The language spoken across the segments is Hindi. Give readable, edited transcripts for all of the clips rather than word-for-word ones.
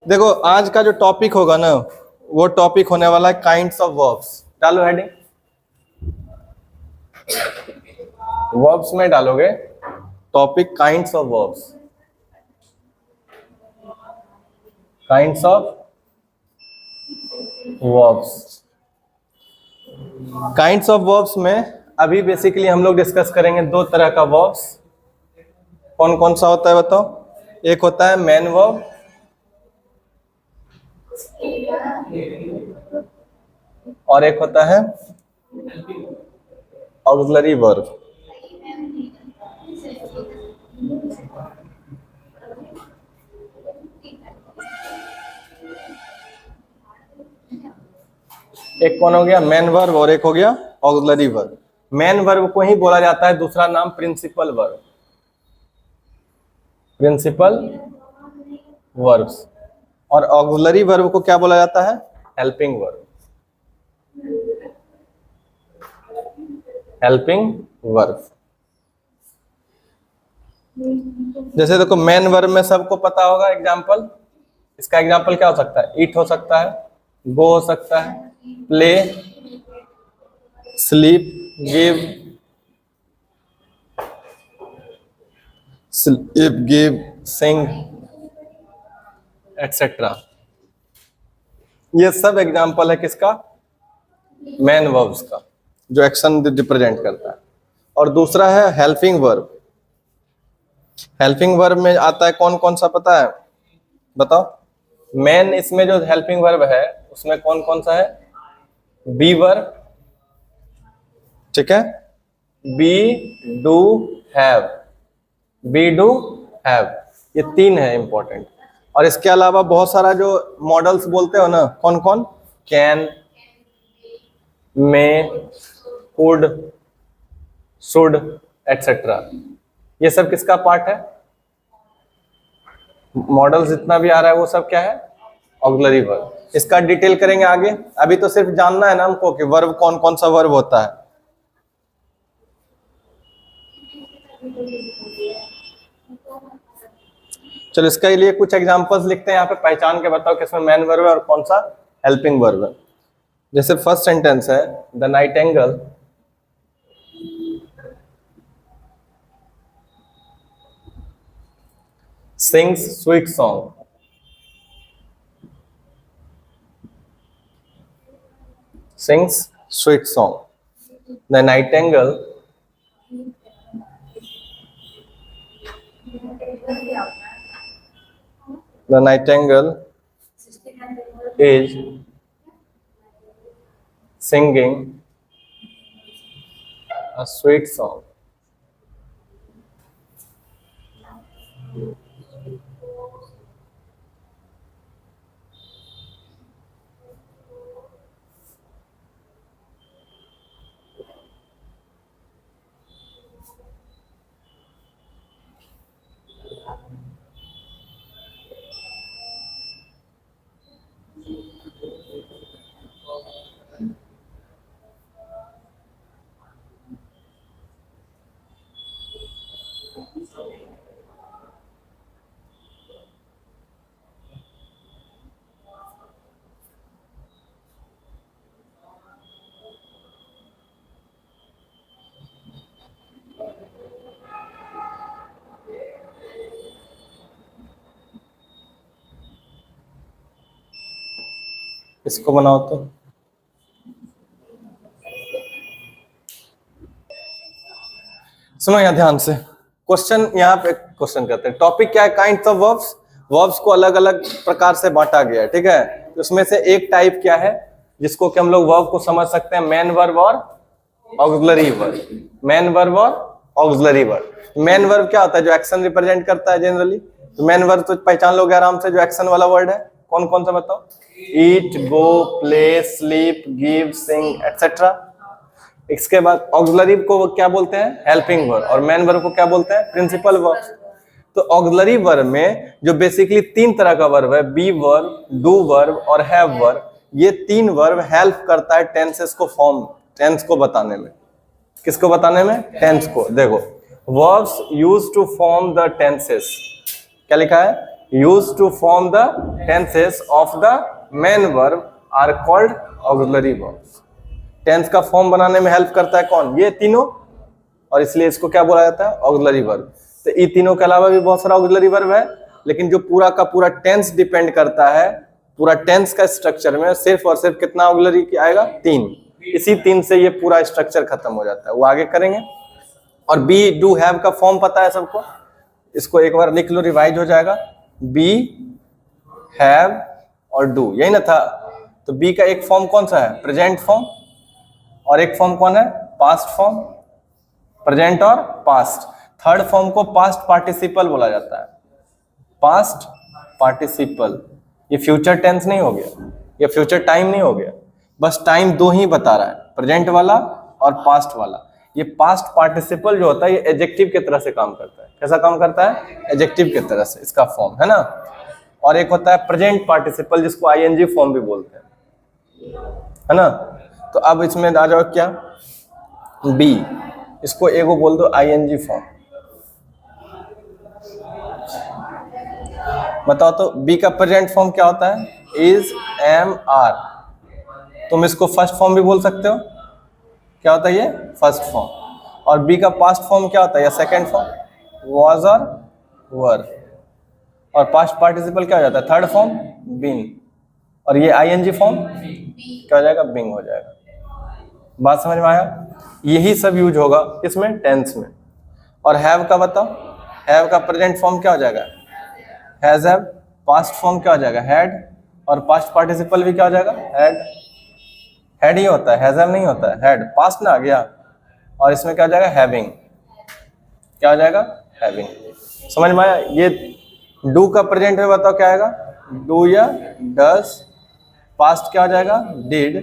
देखो आज का जो टॉपिक होगा ना, वो टॉपिक होने वाला है काइंड्स ऑफ वर्ब्स। डालो हेडिंग, वर्ब्स में डालोगे topic kinds of verbs. Kinds of verbs, kinds of verbs में अभी बेसिकली हम लोग डिस्कस करेंगे दो तरह का वर्ब्स। कौन कौन सा होता है बताओ? एक होता है मेन वर्ब और एक होता है ऑक्सिलरी वर्ब। एक कौन हो गया? मेन वर्ब और एक हो गया ऑक्सिलरी वर्ब। मेन वर्ब को ही बोला जाता है दूसरा नाम प्रिंसिपल वर्ब, प्रिंसिपल वर्ब्स। और ऑक्सिलरी वर्ब को क्या बोला जाता है? Helping verb, helping verb. जैसे देखो मेन वर्ब में सबको पता होगा एग्जांपल, इसका एग्जांपल क्या हो सकता है? ईट हो सकता है, गो हो सकता है, play, sleep, give, sleep, give, sing etcetera. ये सब एग्जांपल है किसका? मेन वर्ब्स का, जो एक्शन रिप्रेजेंट करता है। और दूसरा है हेल्पिंग वर्ब। हेल्पिंग वर्ब में आता है कौन कौन सा पता है? बताओ। मेन इसमें जो हेल्पिंग वर्ब है उसमें कौन कौन सा है? बी वर्ब, ठीक है, be, do, have, be, do, have, ये तीन है इंपॉर्टेंट। और इसके अलावा बहुत सारा जो मॉडल्स बोलते हो ना, कौन कौन? Can, may, could, should etcetera, ये सब किसका पार्ट है? मॉडल जितना भी आ रहा है वो सब क्या है? Auxiliary verb. इसका डिटेल करेंगे आगे, अभी तो सिर्फ जानना है ना हमको कि वर्ब कौन कौन सा वर्ब होता है। चलो इसके लिए कुछ एग्जांपल्स लिखते हैं यहाँ पे, पहचान के बताओ किसमें मेन वर्ब है और कौन सा हेल्पिंग वर्ब है। जैसे फर्स्ट सेंटेंस है, the Nightingale sings sweet song. Sings sweet song. The nightingale is singing a sweet song. इसको बनाओ तो सुनो यहाँ ध्यान से। क्वेश्चन यहाँ पे क्वेश्चन करते हैं, टॉपिक क्या है? Kinds of verbs. वर्ब्स को अलग अलग प्रकार से बांटा गया है, ठीक है। तो उसमें से एक टाइप क्या है जिसको कि हम लोग वर्ब को समझ सकते हैं? मेन वर्ब और ऑक्सिलरी वर्ब। मेन वर्ब और ऑक्सिलरी वर्ब। मेन वर्ब क्या होता है? जो एक्शन रिप्रेजेंट करता है जनरली। तो मेन वर्ब तो पहचान लोगे आराम से, जो एक्शन वाला वर्ड है। कौन कौन सा बताओ? Eat, go, play, sleep, give, sing etcetera. इसके बाद ऑक्सिलरी को वो क्या बोलते हैं? Helping verb. और मेन वर्ब को क्या बोलते हैं? Principal verb. तो ऑक्सिलरी वर्ब में जो बेसिकली तीन तरह का वर्ब है, बी वर्ब, डू वर्ब और हैव वर्ब, ये तीन वर्ब हेल्प करता है टेंसेस को फॉर्म, टेंस को बताने में। किसको बताने में? टेंस को। देखो, verbs used to form the tenses, क्या लिखा है? used to form the tenses of the main verb are called auxiliary verbs. Tense का फॉर्म बनाने में हेल्प करता है कौन? ये तीनों, और इसलिए इसको क्या बोला जाता है? Auxiliary verb. तो ये तीनों के अलावा भी बहुत सारा ऑक्सिलरी वर्ब है, लेकिन जो पूरा का पूरा टेंस डिपेंड करता है, पूरा टेंस का स्ट्रक्चर में सिर्फ और सिर्फ कितना ऑक्सिलरी आएगा? 3. इसी 3 से ये पूरा स्ट्रक्चर खत्म हो जाता है. वो आगे करेंगे. और बी डू हैव का फॉर्म पता है सबको? इसको एक बार लिख लो, रिवाइज हो जाएगा. बी हैव और डू, यही ना था? तो बी का एक फॉर्म कौन सा है? Present form. और एक फॉर्म कौन है? Past form. प्रेजेंट और पास्ट. थर्ड फॉर्म को पास्ट पार्टिसिपल बोला जाता है. Past participle. ये फ्यूचर टेंस नहीं हो गया, ये फ्यूचर टाइम नहीं हो गया, बस टाइम दो ही बता रहा है, प्रेजेंट वाला और पास्ट वाला. ये पास्ट पार्टिसिपल जो होता है ये एडजेक्टिव की तरह से काम करता है. कैसा काम करता है? एडजेक्टिव की तरह से इसका फॉर्म है ना. और एक होता है प्रेजेंट पार्टिसिपल जिसको आईएनजी फॉर्म भी बोलते हैं, है ना. तो अब इसमें आ जाओ क्या? बी, इसको एगो बोल दो आईएनजी फॉर्म. बताओ तो बी का प्रेजेंट फॉर्म क्या होता है? Is, am, are. तुम इसको फर्स्ट फॉर्म भी बोल सकते हो. क्या होता है ये? First form. और बी का पास्ट फॉर्म क्या होता है या सेकंड फॉर्म? वाज और वर. और पास्ट पार्टिसिपल क्या हो जाता है? Third form, been. और ये आईएनजी फॉर्म क्या हो जाएगा? बिंग हो जाएगा. बात समझ में आया? यही सब यूज होगा इसमें टेंस में. और हैव का बताओ. हैव का प्रेजेंट फॉर्म क्या हो जाएगा? Has have. पास्ट फॉर्म क्या हो जाएगा? हैड. और पास्ट पार्टिसिपल भी क्या हो जाएगा? हैड. हैड ही होता है, हैज हैव नहीं होता है. हैड पास्ट ना आ गया. और इसमें क्या हो जाएगा? हैविंग. क्या हो जाएगा? हैविंग. समझ में आया? ये डू का प्रेजेंट में बताओ क्या आएगा? डू या डस. पास्ट क्या हो जाएगा? डिड.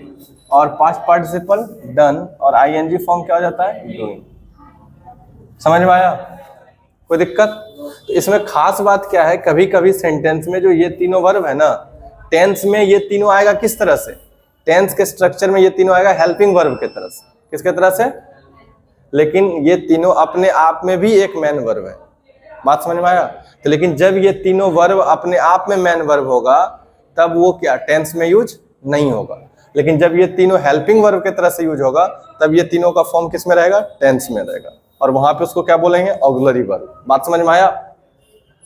और पास्ट पार्टिसिपल डन. और आईएनजी फॉर्म क्या हो जाता है? डूइंग. समझ में आया? कोई दिक्कत? तो इसमें खास बात क्या है, कभी कभी सेंटेंस में जो ये तीनों वर्ब है ना, टेंस में ये तीनों आएगा किस तरह से? टेंस के स्ट्रक्चर में ये तीनों आएगा हेल्पिंग वर्ब की तरह से. किसके तरह से? लेकिन ये तीनों अपने आप में भी एक मेन वर्ब है. बात समझ में आया? तो लेकिन जब ये तीनों वर्ब अपने आप में मेन वर्ब होगा तब वो क्या टेंस में यूज नहीं होगा. लेकिन जब ये तीनों हेल्पिंग वर्ब की तरह से यूज होगा तब ये तीनों का फॉर्म किस में रहेगा? टेंस में रहेगा. और वहां पे उसको क्या बोलेंगे? Auxiliary verb. बात समझ में आया?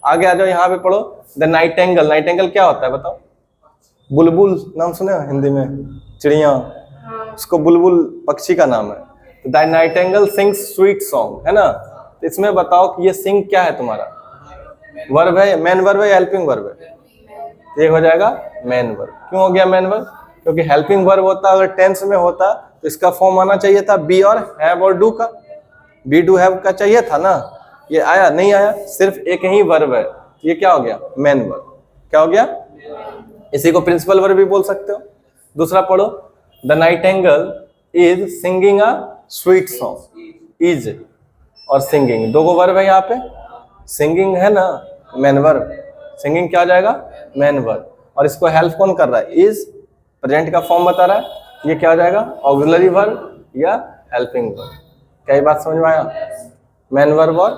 आगे आ जाओ, यहाँ पे पढ़ो. The Nightingale. नाइटेंगल क्या होता है बताओ? बुलबुल नाम सुने हिंदी में? चिड़िया. उसको बुलबुल पक्षी का नाम है. The Nightingale sings sweet song, है ना. तो इसमें बताओ कि ये सिंग क्या है तुम्हारा? वर्ब है, मेन वर्ब है या हेल्पिंग वर्ब है? ये हो जाएगा मेन वर्ब. क्यों हो गया मेन वर्ब? क्योंकि हेल्पिंग वर्ब होता अगर टेंस में होता तो इसका फॉर्म आना चाहिए था बी और हैव और डू का. बी डू हैव का चाहिए था ना. ये आया नहीं आया, सिर्फ एक ही वर्ब है. ये क्या हो गया? Main verb. क्या हो गया? इसी को प्रिंसिपल वर्ब भी बोल सकते हो. दूसरा पढ़ो. The Nightingale is singing a sweet song. Is और सिंगिंग दो वर्ब है यहाँ पे. सिंगिंग है ना मेन वर्ब. सिंगिंग क्या हो जाएगा? Main verb. और इसको हेल्प कौन कर रहा है? इज. प्रेजेंट का फॉर्म बता रहा है. ये क्या हो जाएगा? ऑक्सिलरी वर्ब या हेल्पिंग वर्ब. क्या ये बात समझ में आया? मेन वर्ब और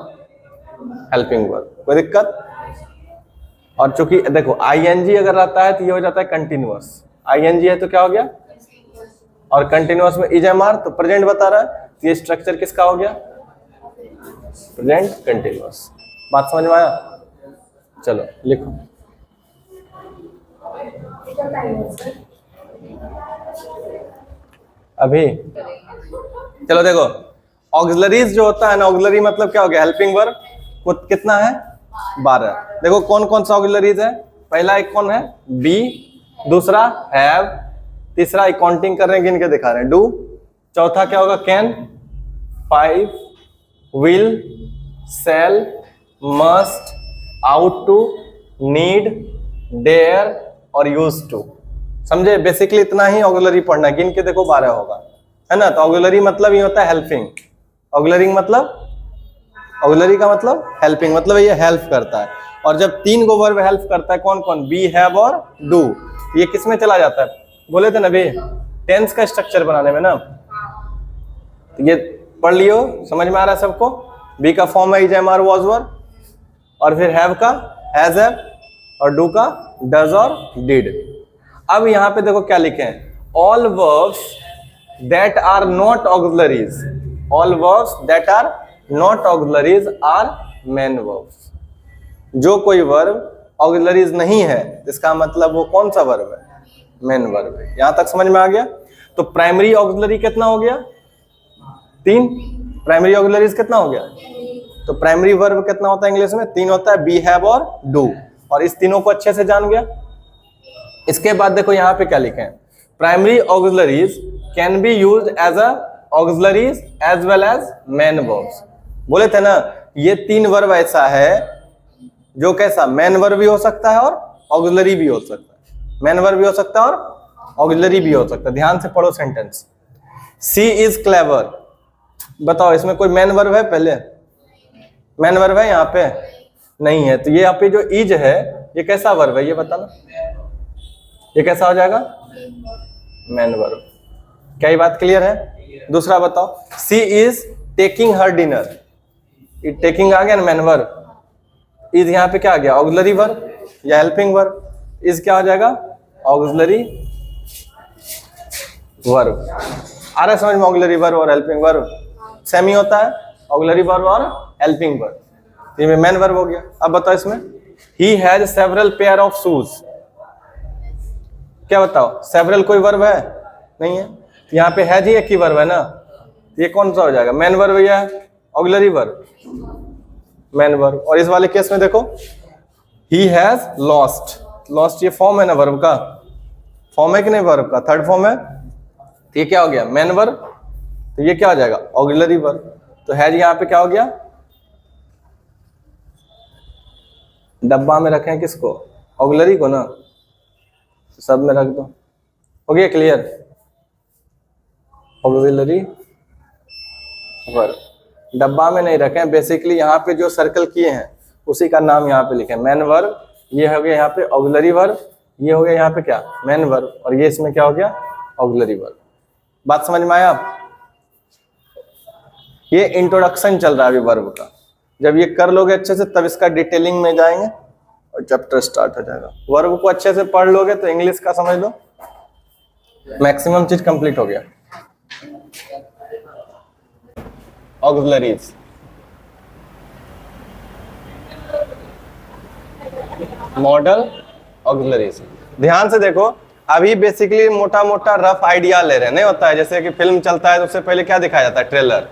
हेल्पिंग वर्ब. कोई दिक्कत? और चूंकि देखो आईएनजी अगर रहता है तो ये हो जाता है कंटिन्यूअस. आईएनजी है तो क्या हो गया? और कंटिन्यूअस में इज, एम, आर. तो प्रेजेंट बता रहा है तो ये स्ट्रक्चर किसका हो गया? Present continuous. बात समझ में आया? चलो लिखो. अभी चलो देखो, ऑक्सिलरीज जो होता है ना, ऑक्सिलरी मतलब क्या हो गया? Helping verb. कितना है? 12. देखो कौन कौन सा ऑक्सिलरीज है. पहला एक कौन है? बी. दूसरा हैव. तीसरा काउंटिंग कर रहे हैं, गिन के दिखा रहे हैं, डू. चौथा क्या होगा? Can. 5 will, shall, must, ought to, need, dare और यूज टू. समझे? बेसिकली इतना ही ऑक्सिलरी पढ़ना है. गिन के देखो 12 होगा, है ना. तो ऑक्सिलरी मतलब ये होता है हेल्पिंग. ऑक्सिलरी मतलब, ऑक्सिलरी का मतलब हेल्पिंग, मतलब ये हेल्प करता है. और जब 3 गो वर्ब हेल्प करता है, कौन कौन? बी, हैव और डू. ये किस में चला जाता है? बोले थे ना बे, टेंस का स्ट्रक्चर बनाने में ना. तो ये पढ़ लियो, समझ में आ रहा है सबको? बी का फॉर्म है is, am, are, was, were. और फिर हैव का हैज, हैव. और डू का डज और डिड। अब यहां पे देखो क्या लिखे हैं, all verbs that are not auxiliaries, all verbs that are not auxiliaries are main verbs. जो कोई वर्ब ऑक्सिलरीज नहीं है इसका मतलब वो कौन सा वर्ब है, मेन वर्ब है। यहां तक समझ में आ गया। तो प्राइमरी ऑक्सिलरी कितना हो गया, 3। प्राइमरी ऑक्सिलरीज कितना हो गया, तो प्राइमरी वर्ब कितना होता है इंग्लिश में, 3 होता है, बी, हैव और डू। और इस तीनों को अच्छे से जान गया। इसके बाद देखो यहां पे क्या लिखे हैं, primary auxiliaries can be used as a auxiliaries as well as main verbs. बोले थे ना ये 3 वर्ब ऐसा है जो कैसा, मेन वर्ब भी हो सकता है और ऑक्सिलरी भी हो सकता है, मेन वर्ब भी हो सकता है और ऑक्सिलरी भी हो सकता है। ध्यान से पढ़ो सेंटेंस, सी इज क्लेवर। बताओ इसमें कोई मेन वर्ब है, पहले मेन वर्ब है यहाँ पे नहीं है, तो ये यहाँ पे जो इज है ये कैसा वर्ब है, ये बताना, ये कैसा हो जाएगा, मेन वर्ब। क्या ये बात क्लियर है। दूसरा बताओ, she is taking her dinner, taking आ गया ना मेन वर्ब, इज यहाँ पे क्या आ गया, ऑक्सिलरी वर्ब या हेल्पिंग वर्ब, इज क्या हो जाएगा, ऑक्सिलरी वर्ब। आ रहा है समझ में, ऑक्सिलरी वर्ब और हेल्पिंग वर्ब सेम ही होता है, ऑक्सिलरी वर्ब और हेल्पिंग वर्ब। ये मेन वर्ब हो गया। अब बताओ इसमें, he has several pair of shoes, क्या बताओ, सेवरल कोई वर्ब है नहीं है, यहाँ पे हैज ही एक ही वर्ब है ना, ये कौन सा हो जाएगा, मेन वर्ब या ऑक्सिलरी वर्ब, मेन वर्ब। और इस वाले केस में देखो, ही हैज लॉस्ट, लॉस्ट ये फॉर्म है ना वर्ब का, फॉर्म है कि नहीं वर्ब का, थर्ड फॉर्म है, तो ये क्या हो गया, मेन वर्ब, तो ये क्या हो जाएगा, ऑक्सिलरी वर्ब। तो हैज यहाँ पे क्या हो गया, डब्बा में रखें किसको, ऑक्सिलरी को ना, सब में रख दो, हो गया क्लियर, ऑक्सिलरी वर्ब। डब्बा में नहीं रखें, बेसिकली यहाँ पे जो सर्कल किए हैं उसी का नाम यहाँ पे लिखें, मेन वर्ब, ये हो गया यहाँ पे ऑक्सिलरी वर्ब, ये हो गया यहाँ पे क्या, मेन वर्ब, और ये इसमें क्या हो गया, ऑक्सिलरी वर्ब। बात समझ में आया आप। ये इंट्रोडक्शन चल रहा है अभी वर्ब का, जब ये कर लोगे अच्छे से तब इसका डिटेलिंग में जाएंगे और चैप्टर स्टार्ट हो जाएगा। वर्ब को अच्छे से पढ़ लोगे तो इंग्लिश का समझ लो मैक्सिमम चीज कंप्लीट हो गया। ऑक्सिलरीज, मॉडल ऑक्सिलरीज, ध्यान से देखो। अभी बेसिकली मोटा मोटा रफ आइडिया ले रहे हैं, नहीं होता है जैसे कि फिल्म चलता है तो उससे पहले क्या दिखाया जाता है, ट्रेलर।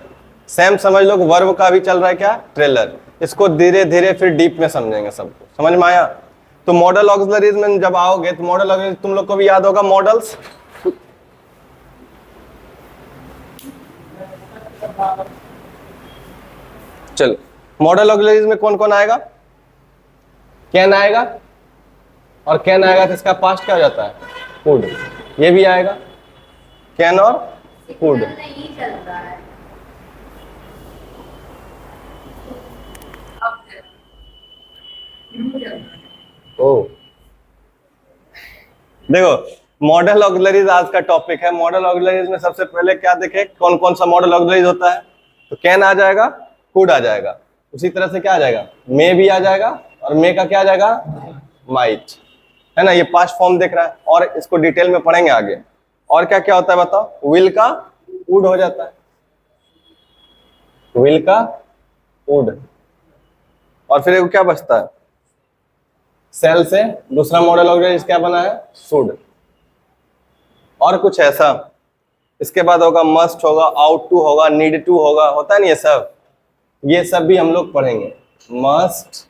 सेम समझ लो वर्ब का भी चल रहा है क्या, ट्रेलर। इसको धीरे धीरे फिर डीप में समझेंगे, सबको समझ में आया। तो मॉडल ऑक्सिलरीज में जब आओगे तो मॉडल ऑक्सिलरीज तुम लोग को भी याद होगा, मॉडल्स, चलो मॉडल ऑक्सिलरीज में कौन कौन आएगा, कैन आएगा, और कैन आएगा तो इसका पास्ट क्या हो जाता है, कुड, ये भी आएगा, कैन और कुड। ओ देखो मॉडल ऑक्सिलरीज आज का टॉपिक है। मॉडल ऑक्सिलरीज में सबसे पहले क्या देखे, कौन कौन सा मॉडल ऑक्सिलरीज होता है, तो कैन आ जाएगा, कुड आ जाएगा, उसी तरह से क्या आ जाएगा, मे भी आ जाएगा, और मे का क्या आ जाएगा, माइट, है ना। ये पास्ट फॉर्म देख रहा है, और इसको डिटेल में पढ़ेंगे आगे। और क्या क्या होता है बताओ, विल का वुड हो जाता है, विल का वुड, और फिर क्या बचता है, सेल से दूसरा मॉडल ऑक्सिलरीज क्या बना है, शुड, और कुछ ऐसा। इसके बाद होगा मस्ट होगा, आउट टू होगा, नीड टू होगा, होता है ना ये सब भी हम लोग पढ़ेंगे, must,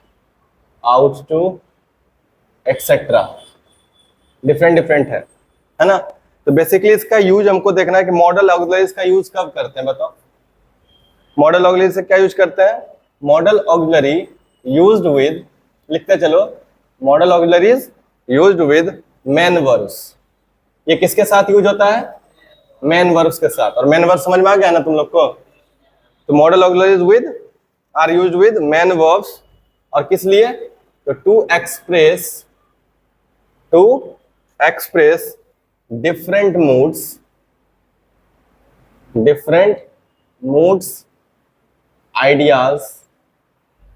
ought to etcetera, different different है ना। तो बेसिकली इसका यूज हमको देखना है कि मॉडल ऑक्सिलरीज का यूज कब करते हैं, बताओ। मॉडल ऑक्सिलरी से क्या यूज करते हैं, मॉडल ऑक्सिलरी यूज्ड विद, लिखते चलो, model auxiliaries used with main verbs. ये किसके साथ यूज होता है, मेन वर्ब्स के साथ। और मेन वर्ब समझ में आ गया ना तुम लोग को। तो model auxiliaries with are used with main verbs, और किस लिए, तो to express different moods, ideas,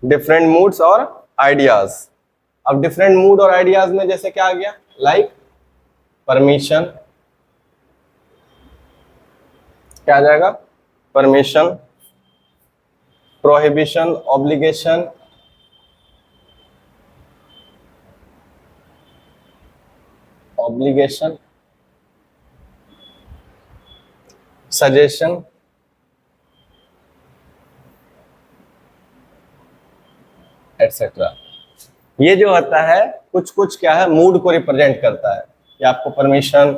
different moods और आइडियाज, अब डिफरेंट मूड और आइडियाज में जैसे क्या आ गया, लाइक परमिशन, क्या आ जाएगा, permission, prohibition, obligation, obligation, suggestion, etcetera. ये जो होता है कुछ कुछ क्या है, मूड को रिप्रेजेंट करता है। ये आपको परमिशन,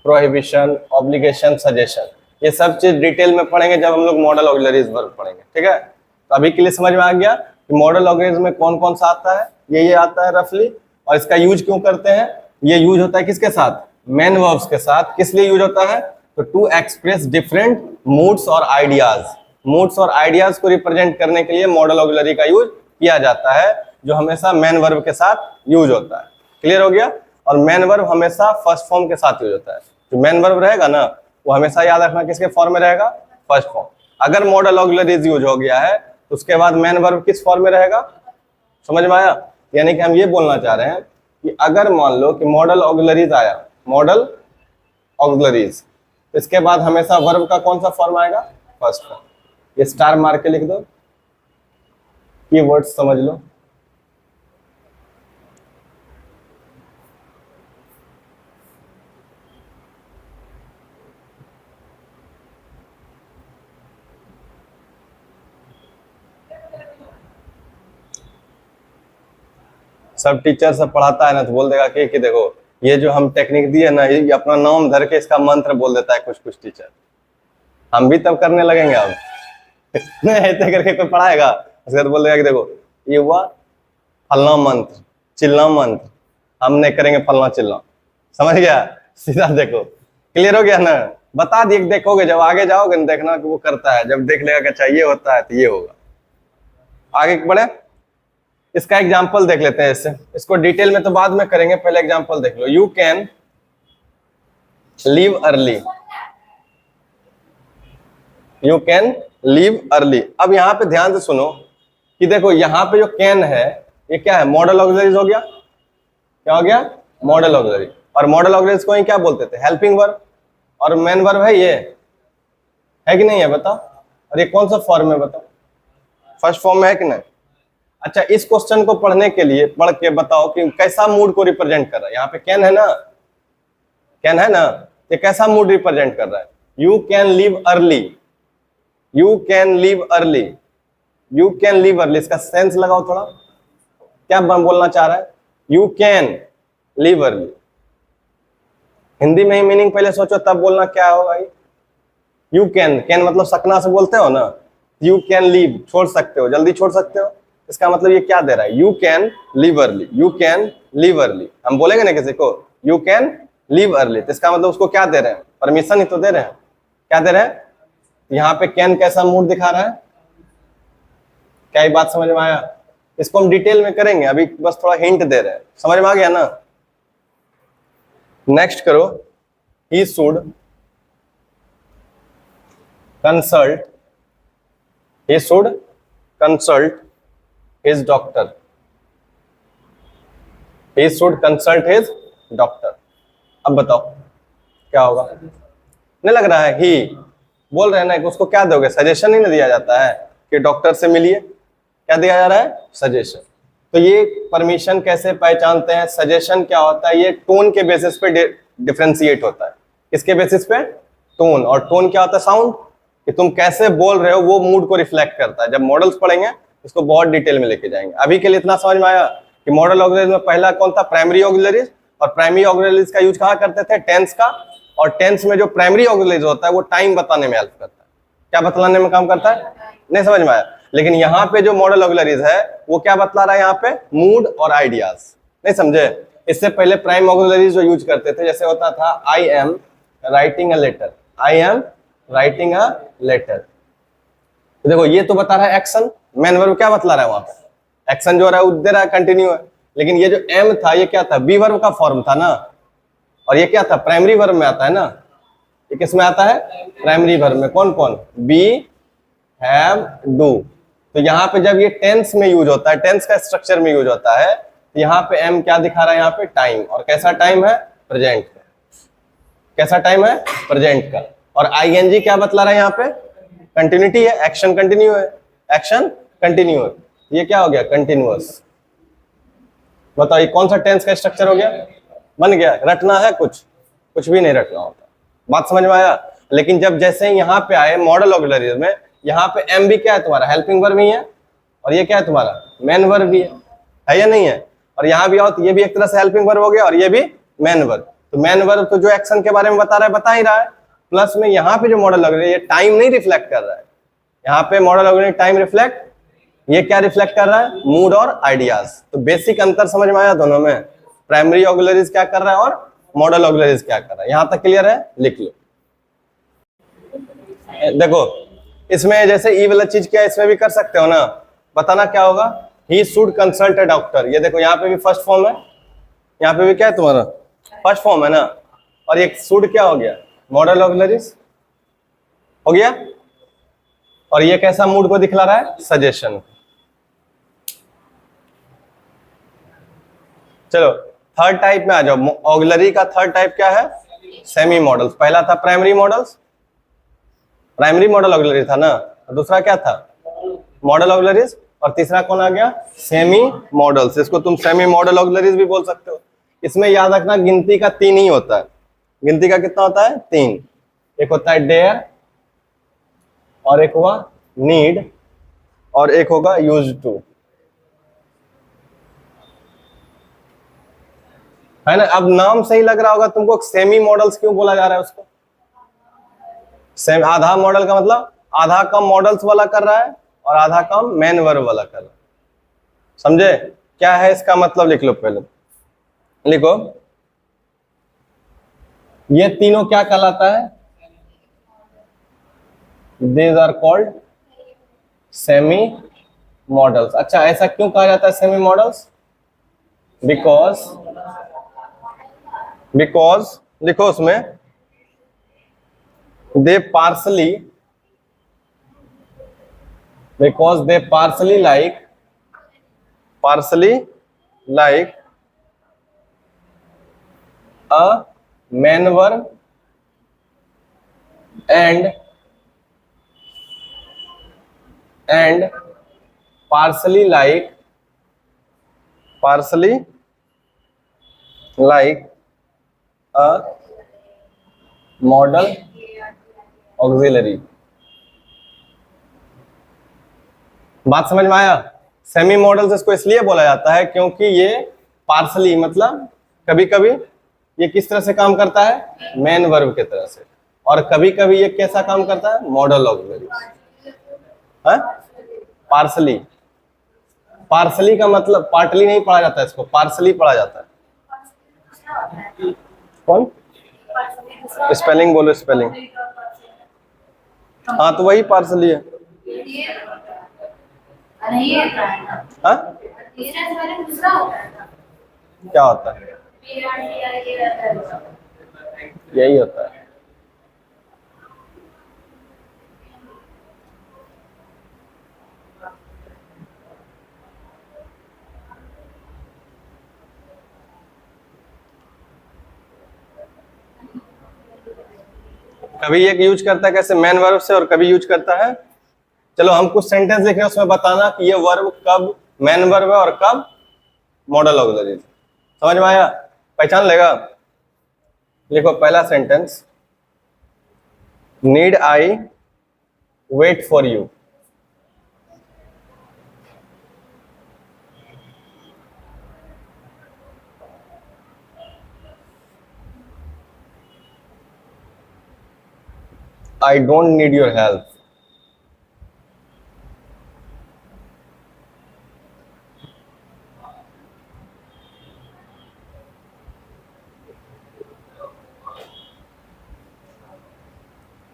प्रोहिबिशन, ऑब्लिगेशन, सजेशन, ये सब चीज डिटेल में पढ़ेंगे जब हम लोग मॉडल ऑक्सिलरीज वर्ब पढ़ेंगे, ठीक है। तो अभी के लिए समझ में आ गया कि मॉडल ऑक्सिलरीज में कौन कौन सा आता है, ये आता है रफली, और इसका यूज क्यों करते हैं। ये यूज होता है किसके साथ, मेन वर्ब्स के साथ। किस लिए यूज होता है, तो टू एक्सप्रेस डिफरेंट मूड्स और आइडियाज। मूड्स और आइडियाज को रिप्रेजेंट करने के लिए मॉडल ऑक्सिलरी का यूज किया जाता है, जो हमेशा मेन वर्ब के साथ यूज होता है। क्लियर हो गया। और मेन वर्ब हमेशा फर्स्ट फॉर्म के साथ यूज होता है। जो मेन वर्ब रहेगा ना, वो हमेशा याद रखना किसके फॉर्म में रहेगा, फर्स्ट फॉर्म। अगर मॉडल ऑक्सिलरीज यूज हो गया है तो उसके बाद मेन वर्ब किस फॉर्म में रहेगा, समझ में आया। यानी कि हम ये बोलना चाह रहे हैं कि अगर मान लो कि मॉडल ऑक्सिलरीज आया, मॉडल ऑक्सिलरीज, इसके बाद हमेशा वर्ब का कौन सा फॉर्म आएगा, फर्स्ट फॉर्म। ये स्टार मार के लिख दो, ये वर्ड समझ लो। सब टीचर सब पढ़ाता है ना, तो बोल देगा कि देखो ये जो हम टेक्निक दिए ना, ये अपना नाम धर के इसका मंत्र बोल देता है कुछ कुछ टीचर। हम भी तब करने लगेंगे अब नहीं ऐसे करके कोई पढ़ाएगा, उसके बाद बोल देगा कि देखो ये हुआ फलना मंत्र, चिल्ला मंत्र, हमने करेंगे फलना चिल्ला। समझ गया, सीधा देखो। क्लियर हो गया ना, बता दिए, देखोगे जब आगे जाओगे ना, देखना कि वो करता है, जब देख लेगा कि अच्छा ये होता है तो ये होगा। आगे बढ़े, इसका एग्जाम्पल देख लेते हैं। इसको डिटेल में तो बाद में करेंगे, पहले एग्जाम्पल देख लो। You can leave early, you can leave early. अब यहाँ पे ध्यान से सुनो कि देखो यहाँ पे जो कैन है ये क्या है, मॉडल ऑक्सिलरीज हो गया। क्या हो गया, मॉडल ऑक्सिलरी। और मॉडल ऑक्सिलरीज को ही क्या बोलते थे, हेल्पिंग वर्ब। और मेन वर्ब है ये, है कि नहीं है बताओ। और ये कौन सा फॉर्म है बताओ, फर्स्ट फॉर्म में है कि नहीं। अच्छा, इस क्वेश्चन को पढ़ने के लिए पढ़ के बताओ कि कैसा मूड को रिप्रेजेंट कर रहा है। यहाँ पे कैन है ना, कैन है ना, ये कैसा मूड रिप्रेजेंट कर रहा है। You can leave early, you can leave early, you can leave early. इसका सेंस लगाओ थोड़ा, क्या बोलना चाह रहा है, you can leave early. Hindi में ही मीनिंग पहले सोचो तब बोलना क्या होगा। यू कैन, कैन मतलब सकना से बोलते हो ना, यू कैन लीव छोड़ सकते हो, जल्दी छोड़ सकते हो। इसका मतलब ये क्या दे रहा है, you can leave early, you can leave early. हम बोलेंगे ना किसी को यू कैन लीव अर्ली, तो इसका मतलब उसको क्या दे रहे हैं, परमिशन ही तो दे रहे हैं। क्या दे रहे हैं, यहाँ पे कैन कैसा मूड दिखा रहा है, क्या ये बात समझ में आया। इसको हम डिटेल में करेंगे, अभी बस थोड़ा हिंट दे रहे हैं। समझ में आ गया ना। नेक्स्ट करो, he should consult, he should consult his doctor, he should consult his doctor। अब बताओ क्या होगा, नहीं लग रहा है, ही बोल रहे हैं ना कि उसको क्या दोगे, सजेशन ही ना दिया जाता है कि डॉक्टर से मिलिए। क्या दिया जा रहा है, सजेशन। तो ये परमिशन कैसे पहचानते हैं, सजेशन क्या होता है, ये टोन के बेसिस पे डिफरेंशिएट होता है। किसके बेसिस पे, टोन। और टोन क्या होता है, साउंड, कि तुम कैसे बोल रहे हो वो मूड को रिफ्लेक्ट करता है। जब मॉडल्स पढ़ेंगे इसको बहुत डिटेल में लेके जाएंगे। अभी के लिए इतना समझ में आया कि मॉडल ऑक्सिलरीज में पहला कौन था, प्राइमरी ऑक्सिलरीज। और प्राइमरी ऑक्सिलरीज का यूज कहाँ करते थे, टेंस का। और टेंस में जो प्राइमरी ऑक्सिलरीज होता है वो टाइम बताने में हेल्प करता है। क्या बतलाने में काम करता है, नहीं समझ में आया। लेकिन यहाँ पे जो मॉडल ऑक्सिलरीज है वो क्या बतला रहा है, यहाँ पे मूड और आइडियाज। नहीं समझे। इससे पहले प्राइम ऑक्सिलरीज जो यूज करते थे, जैसे होता था I am writing a letter, I am writing a letter. देखो ये तो बता रहा है एक्शन, मेन वर्ब क्या बतला रहा है वहां पे, एक्शन जो रहा है दे रहा है, कंटिन्यू है। लेकिन ये जो एम था ये क्या था, बी वर्ब का फॉर्म था ना। और ये क्या था, प्राइमरी वर्ब में आता है ना। ये किस में आता है, प्राइमरी वर्ब में। कौन कौन, बी, हैव, डू। तो यहाँ पे जब ये टेंस में यूज होता है, टेंस का स्ट्रक्चर में यूज होता है, यहाँ पे m क्या दिखा रहा है, यहाँ पे टाइम, और कैसा टाइम है, प्रेजेंट का। कैसा टाइम है, प्रेजेंट का। और ing क्या बतला रहा है यहाँ पे, कंटिन्यूटी है, एक्शन कंटिन्यू है, एक्शन कंटिन्यू है, ये क्या हो गया, कंटिन्यूअस। बताओ ये कौन सा टेंस का स्ट्रक्चर हो गया, बन गया। रटना है कुछ, कुछ भी नहीं रटना होता, बात समझ में आया। लेकिन जब जैसे ही यहाँ पे आए मॉडल ऑक्सिलरी में, यहाँ पे एम भी क्या है तुम्हारा, हेल्पिंग वर्ब भी है, और ये क्या है तुम्हारा, मेन वर्ब भी है या नहीं है। और यहाँ भी आओ तो ये भी एक तरह से हेल्पिंग वर्ब हो गया, और ये भी मेन वर्ब। तो मेन वर्ब तो जो एक्शन के बारे में बता रहा है, बता ही रहा है, प्लस में यहाँ पे जो मॉडल ऑक्सिलरी, ये टाइम नहीं रिफ्लेक्ट कर रहा है, यहाँ पे मॉडल ऑक्सिलरी टाइम रिफ्लेक्ट, ये क्या रिफ्लेक्ट कर रहा है, मूड और आइडियाज। तो बेसिक अंतर समझ में आया दोनों में, प्राइमरी ऑक्सिलरीज क्या कर रहा है और मॉडल ऑक्सिलरीज क्या कर रहा है। यहां तक क्लियर है, लिख लो। देखो इसमें जैसे ई वाला चीज क्या है, इसमें भी कर सकते हो ना, बताना क्या होगा, he should consult a doctor. ये देखो यहाँ पे भी फर्स्ट फॉर्म है, यहाँ पे भी क्या है तुम्हारा, फर्स्ट फॉर्म है ना, और ये शुड क्या हो गया, मॉडल ऑक्सिलरीज हो गया, और ये कैसा मूड को दिखला रहा है, सजेशन। चलो थर्ड टाइप में आ जाओ। ऑक्सिलरी का थर्ड टाइप क्या है, सेमी मॉडल्स। पहला था primary models, primary model auxiliary था ना, दूसरा क्या था, मॉडल ऑक्सिलरीज, और तीसरा कौन आ गया, सेमी मॉडल्स। इसको तुम सेमी मॉडल ऑक्सिलरीज भी बोल सकते हो। इसमें याद रखना गिनती का 3 ही होता है। गिनती का कितना होता है, 3। एक होता है डेयर, और एक हुआ नीड, और एक होगा यूज टू, है ना। अब नाम सही लग रहा होगा तुमको, सेमी मॉडल्स क्यों बोला जा रहा है उसको। सेम आधा मॉडल का मतलब आधा काम मॉडल्स वाला कर रहा है और आधा काम मेन वर्ब वाला कर रहा है, समझे। क्या है इसका मतलब, लिख लो पहले, लिखो ये तीनों क्या कहलाता है, these are called semi models. अच्छा ऐसा क्यों कहा जाता है सेमी मॉडल्स, बिकॉज लिखो उसमें, they partially like a main verb and partially like a model auxiliary. बात समझ में आया। सेमी मॉडल्स इसको इसलिए बोला जाता है क्योंकि ये पार्सली मतलब कभी कभी ये किस तरह से काम करता है, मेन वर्ब की तरह से, और कभी कभी ये कैसा काम करता है, मॉडल ऑक्सिलरी। पार्सली, पार्सली का मतलब पार्टली नहीं पढ़ा जाता है, इसको पार्सली पढ़ा जाता है। कौन, स्पेलिंग बोलो, स्पेलिंग। हाँ तो वही पार्सली है। हाँ क्या होता है, यही होता है। कभी एक यूज करता है कैसे, मेन वर्ब से, और कभी यूज करता है। चलो हम कुछ सेंटेंस देख रहे हैं, उसमें बताना कि ये वर्ब कब मेन वर्ब है और कब मॉडल ऑक्सिलरी। समझ में आया, पहचान लेगा। लिखो पहला sentence, need I wait for you. I don't need your help.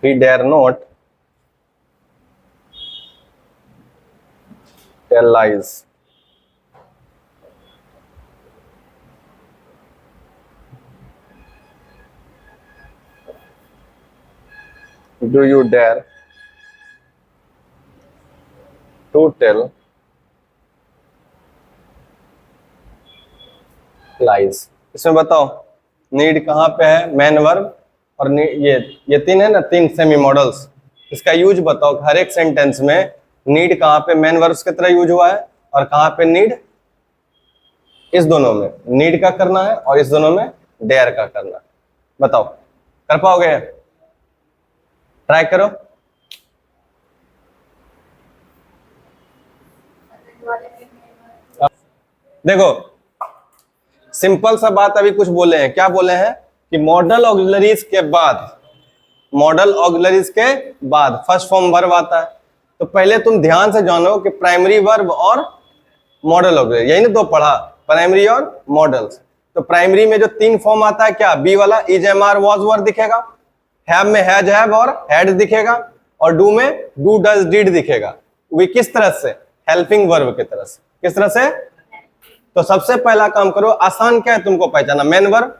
He dare not tell lies. Do you dare to tell lies. इसमें बताओ नीड कहाँ पे है, मेन वर्ब और ये तीन है ना, तीन सेमी मॉडल्स। इसका यूज बताओ, हर एक सेंटेंस में नीड कहाँ पे मेन वर्ब्स की तरह यूज हुआ है और कहाँ पे नीड, इस दोनों में नीड का करना है और इस दोनों में डेयर का करना है। बताओ कर पाओगे? ट्राई करो। देखो सिंपल सा बात अभी कुछ बोले हैं, क्या बोले हैं कि मॉडल ऑक्सिलरीज के बाद, मॉडल ऑक्सिलरीज के बाद फर्स्ट फॉर्म वर्ब आता है। तो पहले तुम ध्यान से जानो कि प्राइमरी वर्ब और मॉडल ऑक्सिलरी, यही ना दो पढ़ा, प्राइमरी और मॉडल्स। तो प्राइमरी में जो तीन फॉर्म आता है, क्या बी वाला is am are was were दिखेगा, हैव में हैज हैव और हैड दिखेगा, और डू में डू डज डिड दिखेगा। वे किस तरह से, हेल्पिंग वर्ब की तरह से। किस तरह से? तो सबसे पहला काम करो, आसान क्या है तुमको पहचाना, मेन वर्ब,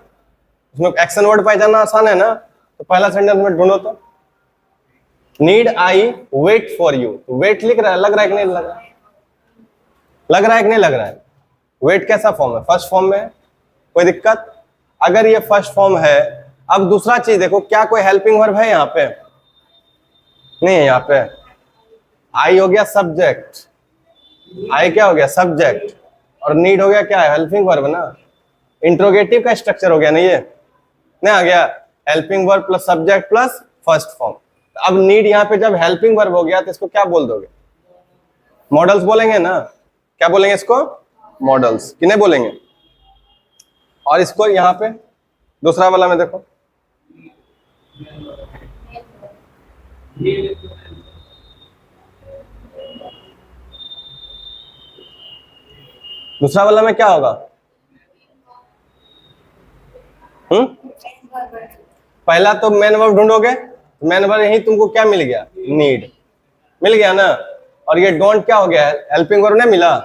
उसमें एक्शन वर्ड पहचानना आसान है ना। तो पहला सेंटेंस में ढूंढो तो, need I wait for you. Wait लिख रहा है, लग रहा है कि नहीं लग रहा है? लग रहा है कि नहीं लग रहा है? वेट कैसा फॉर्म है? फर्स्ट फॉर्म में है, कोई दिक्कत? अगर ये फर्स्ट फॉर्म है, अब दूसरा चीज देखो, क्या कोई हेल्पिंग वर्ब है यहाँ पे? नहीं है यहाँ पे। आई हो गया सब्जेक्ट, आई क्या हो गया सब्जेक्ट, और नीड हो गया क्या है, हेल्पिंग वर्ब ना। इंट्रोगेटिव का स्ट्रक्चर हो गया ना ये, नहीं आ गया, helping verb plus subject plus first form. अब नीड यहाँ पे जब हेल्पिंग वर्ब हो गया तो इसको क्या बोल दोगे? मॉडल्स बोलेंगे ना। क्या बोलेंगे इसको? मॉडल्स। किन्हें बोलेंगे? और इसको यहाँ पे दूसरा वाला में देखो, दूसरा वाला में क्या होगा? पहला तो मेन वर्ब ढूंढोगे, मेन वर्ब यही तुमको क्या मिल गया? नीड मिल गया ना। और ये डोंट क्या हो गया? हेल्पिंग वर्ब नहीं मिला,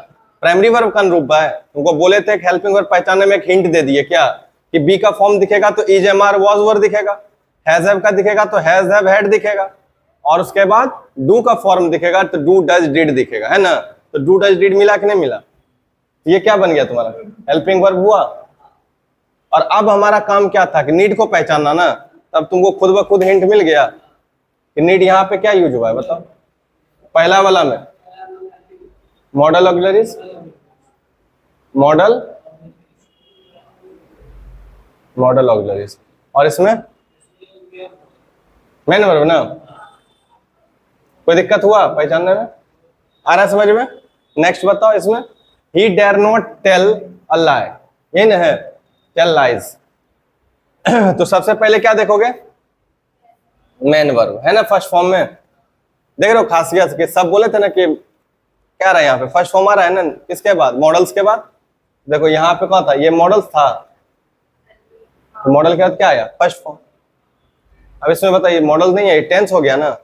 प्राइमरी वर्ब का अनुरूप है। तुमको बोले थे हेल्पिंग वर्ब पहचानने में एक हिंट दे दिए, क्या कि बी का फॉर्म दिखेगा तो is am are was were दिखेगा, हैज हैव का दिखेगा तो हैज हैव हैड दिखेगा, और उसके बाद डू का फॉर्म दिखेगा तो डू डज डिड दिखेगा, है ना। तो डू डज डिड मिला कि नहीं मिला? ये क्या बन गया तुम्हारा? हेल्पिंग वर्ब हुआ। और अब हमारा काम क्या था कि नीड को पहचानना ना। तब तुमको खुद ब खुद हिंट मिल गया कि नीड यहाँ पे क्या यूज हुआ है, बताओ। पहला वाला में मॉडल ऑक्सिलरीज, मॉडल ऑक्सिलरीज, और इसमें मेन वर्ब ना। कोई दिक्कत हुआ पहचानने में? आ रहा है समझ में? नेक्स्ट बताओ, इसमें ही dare not tell a lie, यही ना है, टेल लाइज। तो सबसे पहले क्या देखोगे? मेन वर्ब है ना फर्स्ट फॉर्म में। देख रहे हो खासियत कि सब बोले थे ना कि क्या रहा है यहाँ पे फर्स्ट फॉर्म आ रहा है ना, किसके बाद? मॉडल्स के बाद। देखो यहाँ पे कौन था? ये मॉडल्स था, तो मॉडल के बाद क्या आया? First form. अब इसमें बताइए मॉडल नहीं है, ये टेंस हो गया ना,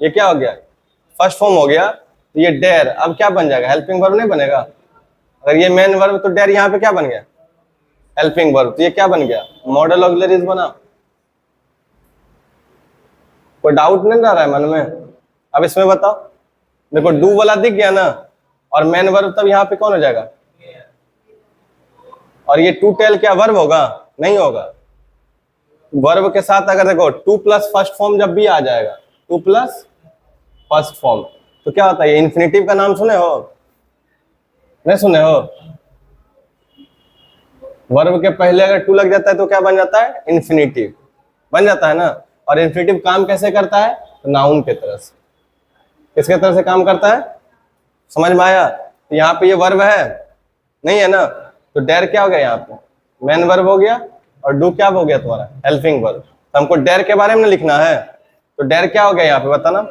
ये क्या हो गया? फर्स्ट फॉर्म हो गया। तो ये डेयर अब क्या बन जाएगा? हेल्पिंग वर्ब नहीं बनेगा। अगर ये मेन वर्ब तो डेयर यहाँ पे क्या बन गया? Helping verb. तो ये क्या बन गया? मॉडल ऑक्सिलरीज बना। कोई डाउट नहीं रह रहा है मन में? अब इसमें बताओ, देखो डू वाला दिख गया ना, और मेन वर्ब तब यहाँ पे कौन हो जाएगा? और ये टू टेल क्या वर्ब होगा? नहीं होगा। वर्ब के साथ अगर देखो टू प्लस फर्स्ट फॉर्म जब भी आ जाएगा, टू प्लस फर्स्ट फॉर्म, तो क्या होता है? इन्फिनेटिव का नाम सुने हो? नहीं सुने हो? वर्ब के पहले अगर टू लग जाता है तो क्या बन जाता है? इन्फिनेटिव बन जाता है ना। और इन्फिनेटिव काम कैसे करता है? तो नाउन के तरह से। किसके तरह से काम करता है? समझ में आया? तो यहाँ पे ये वर्ब है नहीं है ना, तो डेयर क्या हो गया? यहाँ पे मेन वर्ब हो गया, और डू क्या हो गया तुम्हारा? Helping verb. तो हमको डेयर के बारे में लिखना है, तो डेयर क्या हो गया यहाँ पे बताना?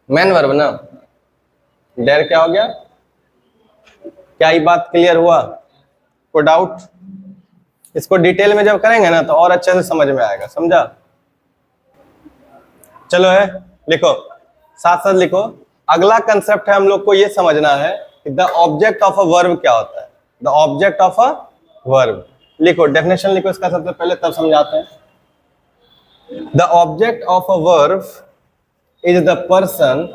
मेन वर्ब ना। डेयर क्या हो गया? क्या ये बात क्लियर हुआ? कोई डाउट? इसको डिटेल में जब करेंगे ना तो और अच्छे से समझ में आएगा, समझा? चलो है, लिखो, साथ साथ लिखो। अगला कंसेप्ट है हम लोग को ये समझना है कि the object of a verb क्या होता है। The object of a verb लिखो, डेफिनेशन लिखो इसका सबसे पहले, तब समझाते हैं। The object of a verb is the person,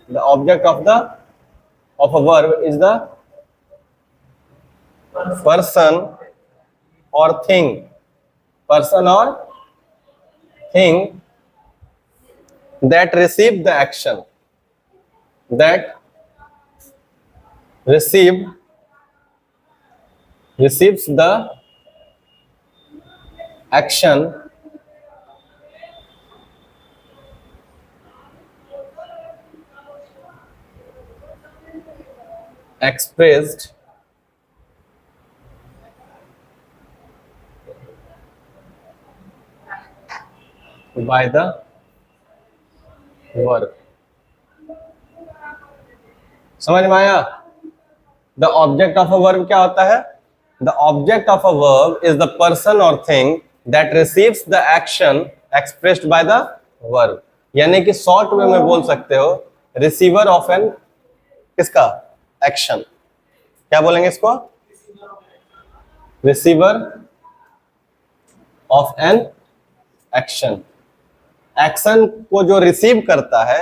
the object of a verb is the person और थिंग, पर्सन और thing that receive the action, that receives the action expressed by the verb। समझ में आया? The object of a verb क्या होता है? The object of a verb is the person और thing that receives the action expressed by the verb. यानी कि शॉर्ट वे में बोल सकते हो रिसीवर ऑफ एन किसका एक्शन, क्या बोलेंगे इसको? Receiver of an action. Action को जो रिसीव करता है,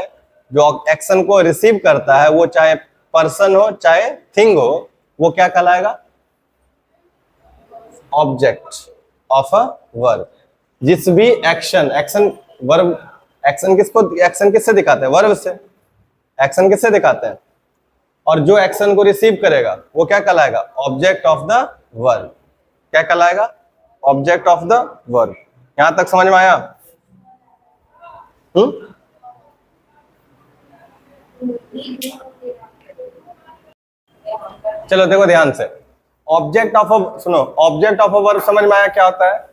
जो एक्शन को रिसीव करता है, वो चाहे पर्सन हो चाहे थिंग हो, वो क्या कहलाएगा? Object of a verb. जिस भी एक्शन वर्ब, एक्शन किससे दिखाते हैं? वर्ब से। एक्शन किससे दिखाते हैं? और जो एक्शन को रिसीव करेगा वो क्या कहलाएगा? Object of the verb. क्या कहलाएगा? Object of the verb. यहां तक समझ में आया? चलो देखो ध्यान से, ऑब्जेक्ट ऑफ अ, सुनो, ऑब्जेक्ट ऑफ अ वर्ब समझ में आया क्या होता है?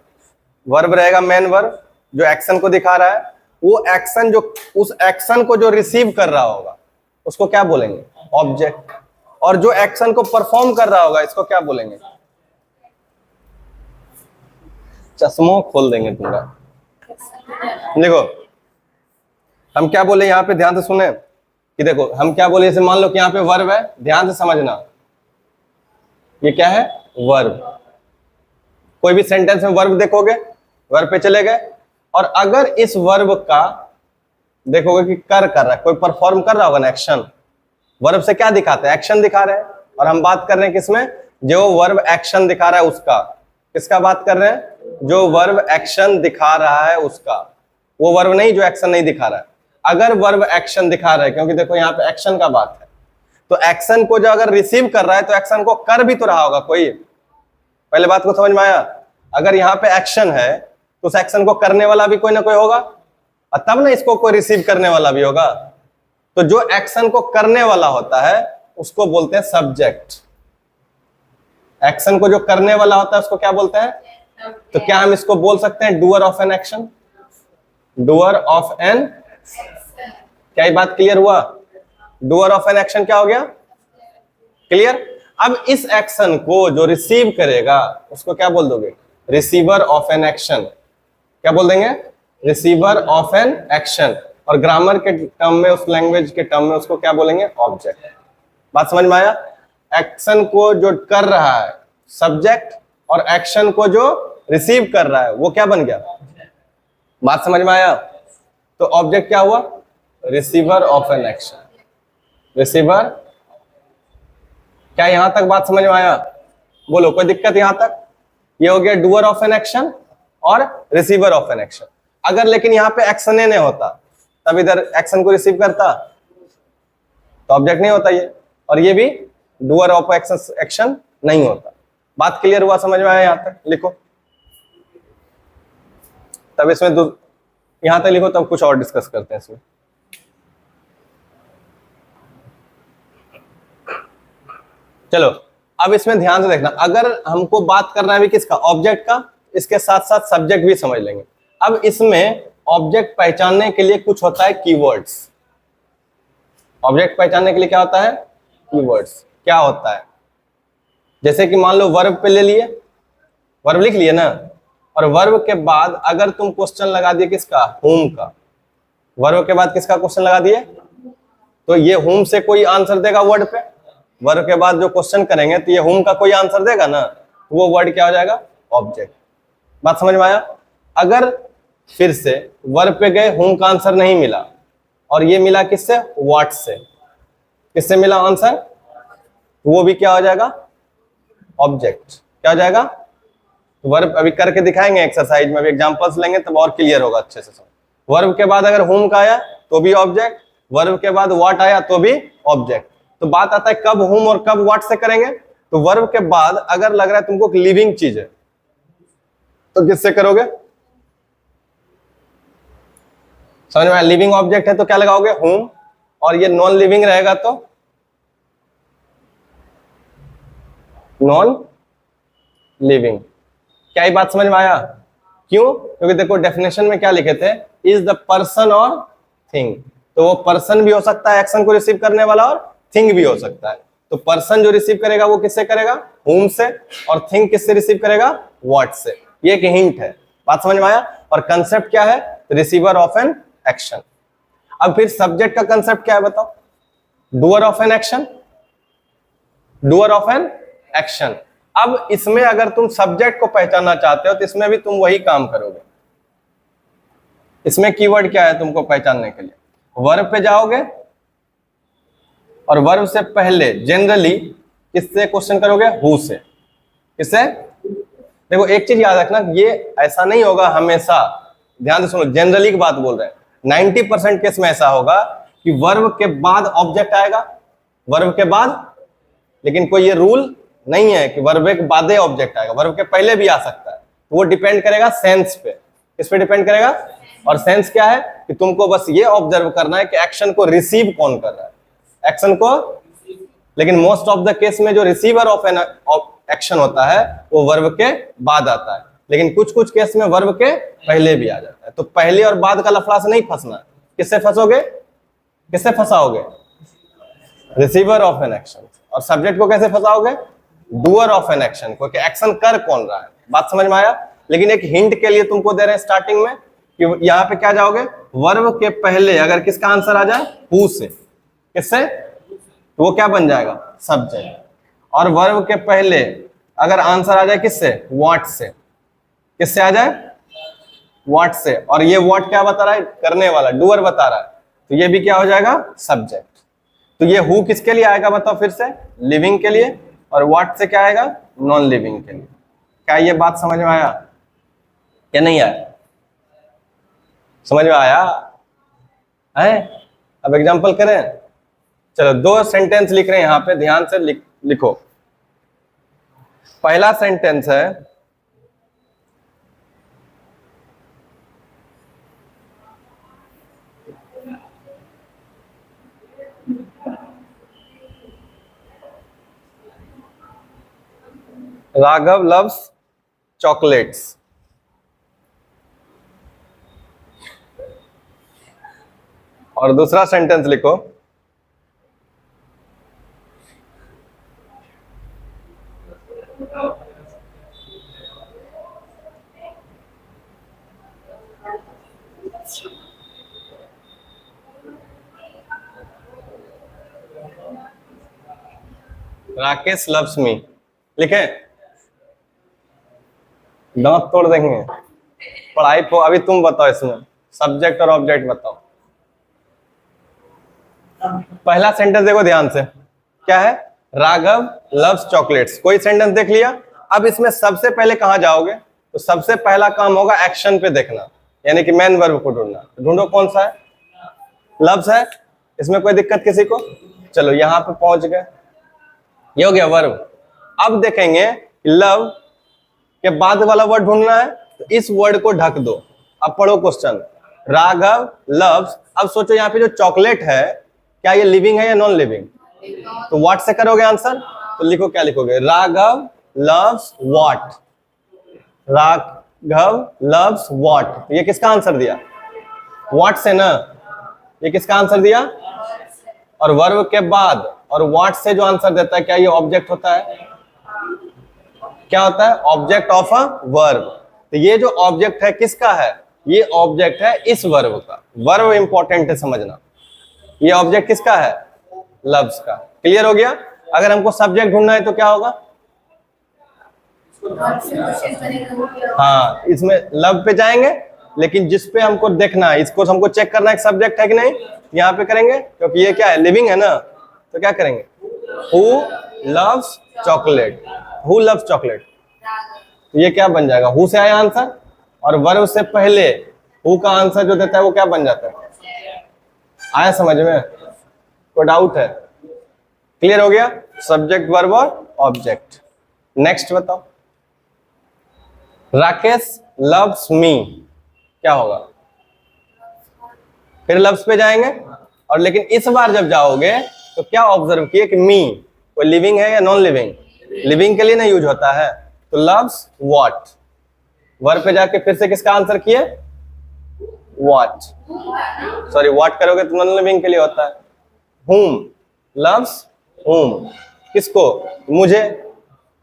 वर्ब रहेगा मेन वर्ब जो एक्शन को दिखा रहा है, वो एक्शन जो उस एक्शन को जो रिसीव कर रहा होगा उसको क्या बोलेंगे? ऑब्जेक्ट। और जो एक्शन को परफॉर्म कर रहा होगा इसको क्या बोलेंगे? चश्मों खोल देंगे पूरा। देखो हम क्या बोले यहाँ पे, ध्यान से सुने कि देखो हम क्या बोले, जैसे मान लो कि यहाँ पे वर्ब है, ध्यान से समझना, ये क्या है? वर्ब। कोई भी सेंटेंस में वर्ब देखोगे, वर्ब पे चले गए, और अगर इस वर्ब का देखोगे कि कर रहा है, कोई परफॉर्म कर रहा होगा ना एक्शन, वर्ब से क्या दिखाते हैं? एक्शन दिखा रहे हैं। और हम बात कर रहे हैं किसमें? जो वर्ब एक्शन दिखा रहा है उसका। किसका बात कर रहे हैं? जो वर्ब एक्शन दिखा रहा है उसका, वो वर्ब नहीं जो एक्शन नहीं दिखा रहा है। अगर वर्ब एक्शन दिखा रहा है, क्योंकि देखो यहाँ पे एक्शन का बात है, तो एक्शन को जो अगर रिसीव कर रहा है तो एक्शन को कर भी तो रहा होगा कोई। पहले बात को समझ में आया? अगर यहाँ पे एक्शन है तो उस एक्शन को करने वाला भी कोई ना कोई होगा, और तब ना इसको कोई रिसीव करने वाला भी होगा। तो जो एक्शन को करने वाला होता है उसको बोलते हैं सब्जेक्ट। एक्शन को जो करने वाला होता है उसको क्या बोलते हैं? तो क्या हम इसको बोल सकते हैं doer of an action? Doer of an, क्या ये बात क्लियर हुआ? डूअर ऑफ एन एक्शन क्या हो गया? क्लियर। अब इस एक्शन को जो रिसीव करेगा उसको क्या बोल दोगे? Receiver of an action. क्या बोल देंगे? Receiver of an action. और ग्रामर के टर्म में, उस लैंग्वेज के टर्म में उसको क्या बोलेंगे? ऑब्जेक्ट। बात समझ में आया? एक्शन को जो कर रहा है सब्जेक्ट, और एक्शन को जो रिसीव कर रहा है वो क्या बन गया? बात समझ में आया? तो ऑब्जेक्ट क्या हुआ? Receiver of an action. Receiver. क्या यहां तक बात समझ में आया? बोलो कोई दिक्कत यहां तक? ये हो गया डूअर ऑफ एन एक्शन और रिसीवर ऑफ एन एक्शन। अगर लेकिन यहाँ पे एक्शन नहीं होता तब इधर एक्शन को रिसीव करता तो ऑब्जेक्ट नहीं होता ये, और ये भी डूअर ऑफ एक्शन नहीं होता। बात क्लियर हुआ? समझ में आया यहां तक? लिखो तब इसमें यहां तक लिखो, तब कुछ और डिस्कस करते हैं इसमें। चलो अब इसमें ध्यान से देखना, अगर हमको बात करना है भी किसका? ऑब्जेक्ट का, इसके साथ साथ सब्जेक्ट भी समझ लेंगे। अब इसमें ऑब्जेक्ट पहचानने के लिए कुछ होता है कीवर्ड्स। ऑब्जेक्ट पहचानने के लिए क्या होता है? कीवर्ड्स। क्या होता है? जैसे कि मान लो वर्ब पे ले लिए, वर्ब लिख लिए ना, और वर्ब के बाद अगर तुम क्वेश्चन लगा दिए किसका? हुम का। वर्ब के बाद किसका क्वेश्चन लगा दिए? तो ये हुम से कोई आंसर देगा वर्ड पे। वर्ब के बाद जो क्वेश्चन करेंगे तो ये हुम का कोई आंसर देगा ना, तो वो वर्ड क्या हो जाएगा? ऑब्जेक्ट। बात समझ में आया? अगर फिर से वर्ब पे गए, हुम का आंसर नहीं मिला, और ये मिला किससे? व्हाट से। किससे मिला आंसर? वो भी क्या हो जाएगा? ऑब्जेक्ट। क्या हो जाएगा? वर्ब अभी करके दिखाएंगे एक्सरसाइज में, अभी एग्जांपल्स लेंगे तब और क्लियर होगा अच्छे से। वर्ब के बाद अगर whom का आया तो भी ऑब्जेक्ट, वर्ब के बाद what आया तो भी ऑब्जेक्ट। तो बात आता है कब whom और कब what से करेंगे। तो वर्ब के बाद अगर लग रहा है तुमको लिविंग चीज है तो किससे करोगे? समझ में आया? लिविंग ऑब्जेक्ट है तो क्या लगाओगे? whom। और ये नॉन लिविंग रहेगा तो नॉन लिविंग। क्या ये बात समझ में आया? क्यों? क्योंकि देखो डेफिनेशन में क्या लिखे थे, इज द पर्सन और थिंग। तो वो पर्सन भी हो सकता है एक्शन को रिसीव करने वाला, और थिंग भी हो सकता है। तो पर्सन जो रिसीव करेगा वो किससे करेगा? whom से। और थिंग किससे रिसीव करेगा? what से। ये एक हिंट है। बात समझ में आया? और कंसेप्ट क्या है? Receiver of an action. अब फिर सब्जेक्ट का कंसेप्ट क्या है बताओ? Doer of an action, doer of an action. अब इसमें अगर तुम सब्जेक्ट को पहचानना चाहते हो तो इसमें भी तुम वही काम करोगे। इसमें कीवर्ड क्या है तुमको पहचानने के लिए? वर्ब पे जाओगे और वर्ब से पहले जनरली किससे क्वेश्चन करोगे? हु से। किससे? देखो एक चीज याद रखना, ये ऐसा नहीं होगा हमेशा, ध्यान से सुनो, जनरली की बात बोल रहे हैं। 90% केस में ऐसा होगा कि वर्ब के बाद ऑब्जेक्ट आएगा, वर्ब के बाद। लेकिन कोई ये रूल नहीं है कि वर्ब के बाद ऑब्जेक्ट आएगा, वर्ब के पहले भी आ सकता है। तो वो डिपेंड करेगा सेंस पे। किस पे डिपेंड करेगा? और सेंस क्या है कि तुमको बस ये ऑब्जर्व करना है कि एक्शन को रिसीव कौन कर रहा है, एक्शन को। लेकिन मोस्ट ऑफ द केस में जो रिसीवर ऑफ एन एक्शन होता है वो वर्ब के बाद आता है, लेकिन कुछ कुछ केस में वर्ब के पहले भी आ जाता है। तो पहले और बाद का लफड़ा से नहीं फंसना। किससे फंसोगे? किससे फंसाओगे? Receiver of an action. और सब्जेक्ट को कैसे फंसाओगे? डूअर ऑफ एन एक्शन को, कि एक्शन कर कौन रहा है। बात समझ में आया? लेकिन एक हिंट के लिए तुमको दे रहे हैं स्टार्टिंग में कि यहाँ पे क्या जाओगे? वर्ब के पहले अगर किसका आंसर आ जाए? हु से। किससे? तो वो क्या बन जाएगा? सब्जेक्ट। और वर्ब के पहले अगर आंसर आ जाए किससे? व्हाट से। किससे आ जाए? व्हाट से। और ये व्हाट क्या बता रहा है? करने वाला, डूअर बता रहा है। तो ये भी क्या हो जाएगा? सब्जेक्ट। तो ये हु किसके लिए आएगा बताओ फिर से? लिविंग के लिए। और व्हाट से क्या आएगा? नॉन लिविंग के लिए। क्या ये बात समझ में आया या नहीं आया? समझ में आया है? अब एग्जांपल करें। चलो 2 सेंटेंस लिख रहे हैं यहां पे, ध्यान से लिखो। पहला सेंटेंस है, राघव लव्स चॉकलेट्स। और दूसरा सेंटेंस लिखो, राकेश लव्स मी। लिखे? दांत तोड़ देंगे पढ़ाई को। अभी तुम बताओ, इसमें सब्जेक्ट और ऑब्जेक्ट बताओ। पहला सेंटेंस देखो ध्यान से, क्या है? Raghav loves chocolates. कोई सेंटेंस देख लिया। अब इसमें सबसे पहले कहां जाओगे? तो सबसे पहला काम होगा एक्शन पे देखना, यानी कि मेन वर्ब को ढूंढना। ढूंढो कौन सा है? लव्स है। इसमें कोई दिक्कत किसी को? चलो यहां पे पहुंच गए, ये हो गया वर्ब। अब देखेंगे लव के बाद वाला वर्ड ढूंढना है, तो इस वर्ड को ढक दो। अब पढ़ो क्वेश्चन, राघव लव्स। अब सोचो यहाँ पे जो चॉकलेट है क्या ये लिविंग है या नॉन लिविंग? तो व्हाट से करोगे आंसर? तो लिखो, क्या लिखोगे? Raghav loves what. Raghav loves what. ये किसका आंसर दिया? व्हाट से ना। ये किसका आंसर दिया? और वर्ब के बाद और व्हाट से जो आंसर देता है क्या ये ऑब्जेक्ट होता है? क्या होता है? Object of a verb. तो ये जो ऑब्जेक्ट है किसका है? ये ऑब्जेक्ट है इस वर्ब का। वर्ब इंपॉर्टेंट है समझना। ये ऑब्जेक्ट किसका है? लव्स का। क्लियर हो गया? अगर हमको सब्जेक्ट ढूंढना है तो क्या होगा? हाँ, इसमें लव पे जाएंगे, लेकिन जिस पे हमको देखना है, इसको हमको चेक करना है सब्जेक्ट है कि नहीं, यहाँ पे करेंगे, क्योंकि ये क्या है? लिविंग है ना। तो क्या करेंगे? Who loves chocolate. Who loves chocolate, तो ये क्या बन जाएगा, हु से आया आंसर, और वर्ब से पहले हु का आंसर जो देता है वो क्या बन जाता है। आया समझ में, कोई डाउट है? क्लियर हो गया, सब्जेक्ट वर्ब और ऑब्जेक्ट। नेक्स्ट बताओ, राकेश लव्स मी, क्या होगा, फिर लव्स पे जाएंगे, और लेकिन इस बार जब जाओगे तो क्या ऑब्जर्व किए कि मी कोई लिविंग है या नॉन लिविंग, लिविंग के लिए ना यूज होता है, तो लव्स व्हाट, वर्ब पे जाके फिर से किसका आंसर किए, व्हाट, सॉरी व्हाट करोगे तो नॉन लिविंग के लिए होता है, whom लव्स whom, किसको, मुझे,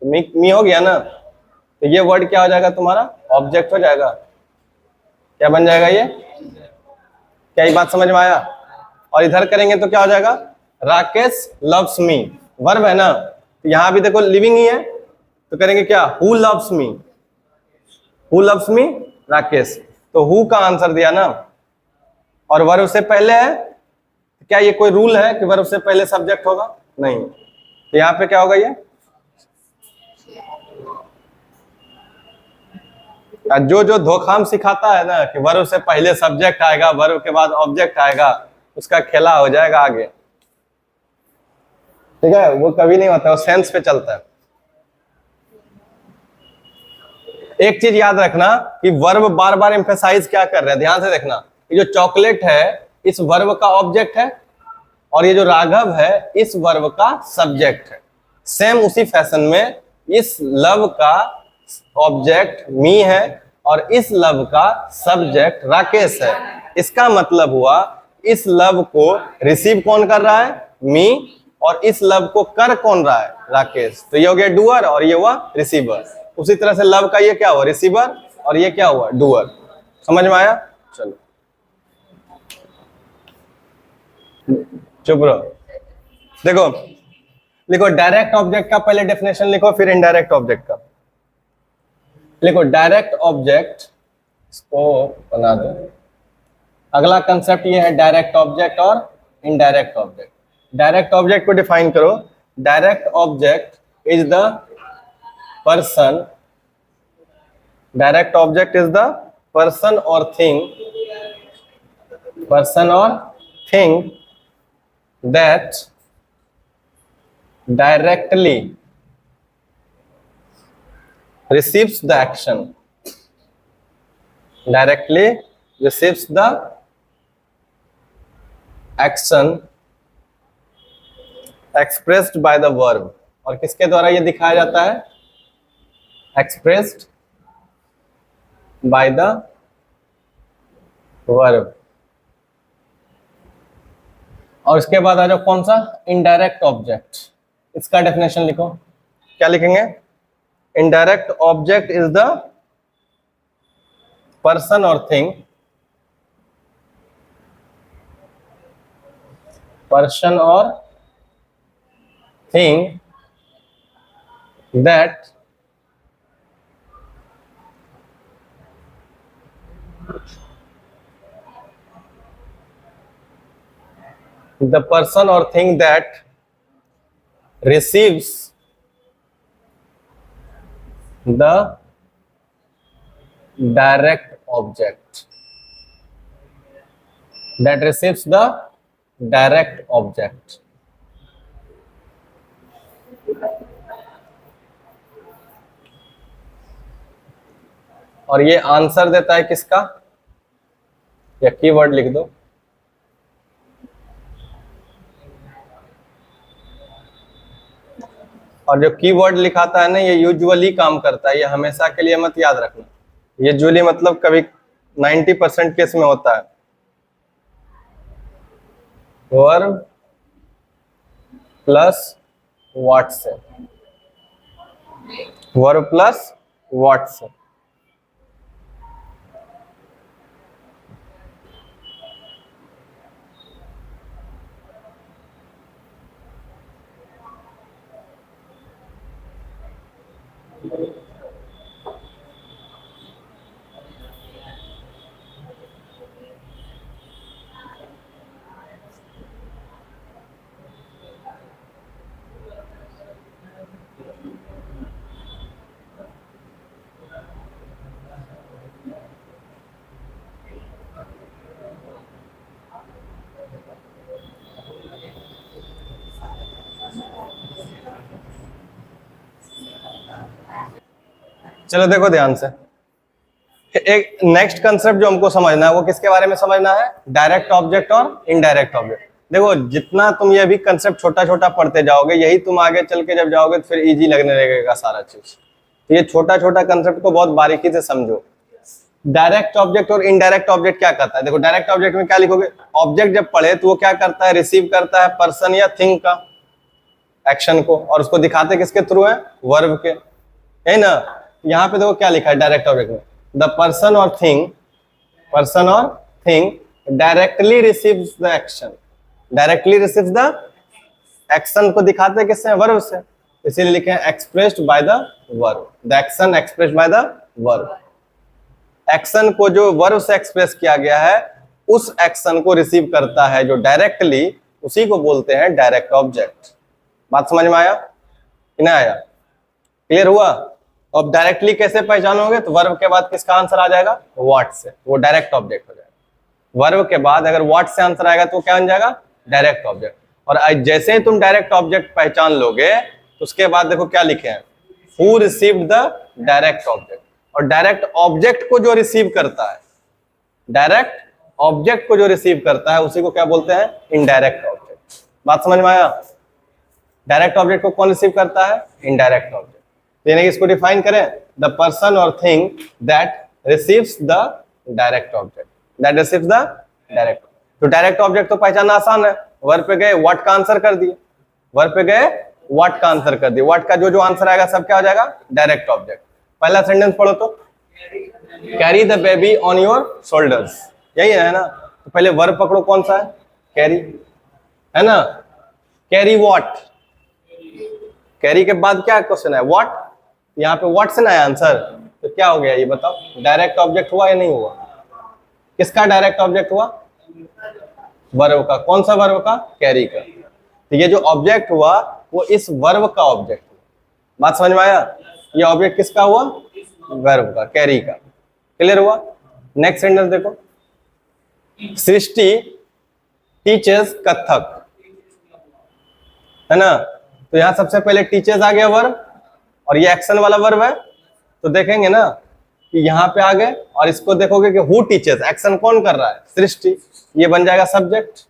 मी हो गया ना, तो ये वर्ड क्या हो जाएगा तुम्हारा, ऑब्जेक्ट हो जाएगा, क्या बन जाएगा ये, क्या ये बात समझ में आया। और इधर करेंगे तो क्या हो जाएगा, राकेश लव्स मी, वर्ब है ना, तो यहां भी देखो लिविंग ही है, तो करेंगे क्या, who loves me, who loves me Rakesh, तो हु का आंसर दिया ना, और वर्ब से पहले है, क्या ये कोई रूल है कि वर्ब से पहले सब्जेक्ट होगा, नहीं, तो यहाँ पे क्या होगा ये, जो जो धोखाम सिखाता है ना कि वर्ब से पहले सब्जेक्ट आएगा वर्ब के बाद ऑब्जेक्ट आएगा, उसका खेला हो जाएगा आगे, ठीक है, वो कभी नहीं होता, वो सेंस पे चलता है। एक चीज याद रखना कि वर्ब बार बार एम्फेसाइज क्या कर रहे हैं, ध्यान से देखना, ये जो चॉकलेट है इस वर्ब का ऑब्जेक्ट है, और ये जो राघव है इस वर्ब का सब्जेक्ट है। सेम उसी फैशन में इस लव का ऑब्जेक्ट मी है और इस लव का सब्जेक्ट राकेश है। इसका मतलब हुआ इस लव को रिसीव कौन कर रहा है, मी, और इस लव को कर कौन रहा है, राकेश। तो ये हो गया डूअर और ये हुआ रिसीवर। उसी तरह से लव का ये क्या हुआ, रिसीवर, और ये क्या हुआ, डूअर। समझ में आया? चलो चुप रहो। देखो लिखो डायरेक्ट ऑब्जेक्ट का पहले डेफिनेशन लिखो, फिर इनडायरेक्ट ऑब्जेक्ट का लिखो। डायरेक्ट ऑब्जेक्ट, इसको बना दो। अगला कंसेप्ट ये है डायरेक्ट ऑब्जेक्ट और इनडायरेक्ट ऑब्जेक्ट। डायरेक्ट ऑब्जेक्ट को डिफाइन करो। Direct object is the person, direct object is the person और थिंग, पर्सन और thing that directly receives the action, directly receives the action expressed by the verb। और किसके द्वारा ये दिखाया जाता है, expressed by the verb। और इसके बाद आ जाओ कौन सा, इनडायरेक्ट ऑब्जेक्ट। इसका डेफिनेशन लिखो, क्या लिखेंगे, indirect object is the person और थिंग, पर्सन और thing that the person or thing that receives the direct object, that receives the direct object। और ये आंसर देता है किसका, या कीवर्ड लिख दो। और जो कीवर्ड लिखाता है ना ये यूजुअली काम करता है, ये हमेशा के लिए मत याद रखना। यूजुअली मतलब कभी 90% केस में होता है। वर्ब प्लस व्हाट से, वर्ब प्लस व्हाट से। चलो देखो ध्यान से, एक नेक्स्ट कंसेप्ट जो हमको समझना है वो किसके बारे में समझना है, डायरेक्ट ऑब्जेक्ट और इनडायरेक्ट ऑब्जेक्ट। देखो जितना तुम ये भी कंसेप्ट छोटा छोटा पढ़ते जाओगे, यही तुम आगे चल के जब जाओगे तो फिर इजी लगने लगेगा सारा चीज। तो ये छोटा छोटा कंसेप्ट को बहुत बारीकी से समझो। डायरेक्ट ऑब्जेक्ट और इनडायरेक्ट ऑब्जेक्ट क्या करता है, देखो डायरेक्ट ऑब्जेक्ट में क्या लिखोगे, ऑब्जेक्ट जब पढ़े तो वो क्या करता है, रिसीव करता है पर्सन या थिंग का एक्शन को, और उसको दिखाते किसके थ्रू है, वर्ब के, है ना। यहाँ पे देखो क्या लिखा है डायरेक्ट ऑब्जेक्ट में, द पर्सन और thing directly receives the action, directly receives the action को दिखाते हैं किससे, वर्ब से, इसीलिए लिखे हैं expressed by the verb, the action expressed by the verb. Action को जो वर्ब से एक्सप्रेस किया गया है उस एक्शन को रिसीव करता है जो डायरेक्टली, उसी को बोलते हैं डायरेक्ट ऑब्जेक्ट। बात समझ में आया कि नहीं आया, क्लियर हुआ। अब डायरेक्टली कैसे पहचानोगे, तो वर्ब के बाद किसका आंसर आ जाएगा, व्हाट से, वो डायरेक्ट ऑब्जेक्ट हो जाएगा। वर्ब के बाद अगर व्हाट से आंसर आएगा तो क्या बन जाएगा, डायरेक्ट ऑब्जेक्ट। और जैसे ही तुम डायरेक्ट ऑब्जेक्ट पहचान लोगे तो उसके बाद देखो क्या लिखे हैं, who received the direct object. और डायरेक्ट ऑब्जेक्ट को जो रिसीव करता है, डायरेक्ट ऑब्जेक्ट को जो रिसीव करता है उसी को क्या बोलते हैं, इनडायरेक्ट ऑब्जेक्ट। बात समझ में आया। डायरेक्ट ऑब्जेक्ट को कौन रिसीव करता है, इनडायरेक्ट ऑब्जेक्ट। यानी कि इसको डिफाइन करें, द पर्सन और thing that receives the direct object, that receives the direct. तो डायरेक्ट ऑब्जेक्ट तो पहचानना आसान है, वर्ब पे गए व्हाट का आंसर कर दिए, वर्ब पे गए व्हाट का आंसर कर दिए, व्हाट का जो जो आंसर आएगा सब क्या हो जाएगा, डायरेक्ट ऑब्जेक्ट। पहला सेंटेंस पढ़ो तो, carry the baby on your shoulders, यही है ना। तो पहले वर्ब पकड़ो, कौन सा है, कैरी, है ना। कैरी व्हाट, कैरी के बाद क्या क्वेश्चन है, व्हाट, यहाँ पे व्हाट से ना है आंसर, तो क्या हो गया ये बताओ, डायरेक्ट ऑब्जेक्ट हुआ या नहीं हुआ, किसका डायरेक्ट ऑब्जेक्ट हुआ, वर्ब का। कौन सा वर्ब का, कैरी का। तो ये जो ऑब्जेक्ट हुआ वो इस वर्ब का ऑब्जेक्ट हुआ। बात समझ में आया, ये ऑब्जेक्ट किसका हुआ, वर्ब का, कैरी का। क्लियर हुआ। नेक्स्ट सेंटेंस देखो, सृष्टि टीचर्स कथक, है ना। तो यहां सबसे पहले टीचर्स आ गया वर्ब, और ये एक्शन वाला वर्ब है, तो देखेंगे ना कि यहाँ पे आ गए, और इसको देखोगे कि हु टीचर्स, एक्शन कौन कर रहा है, सृष्टि, ये बन जाएगा सब्जेक्ट।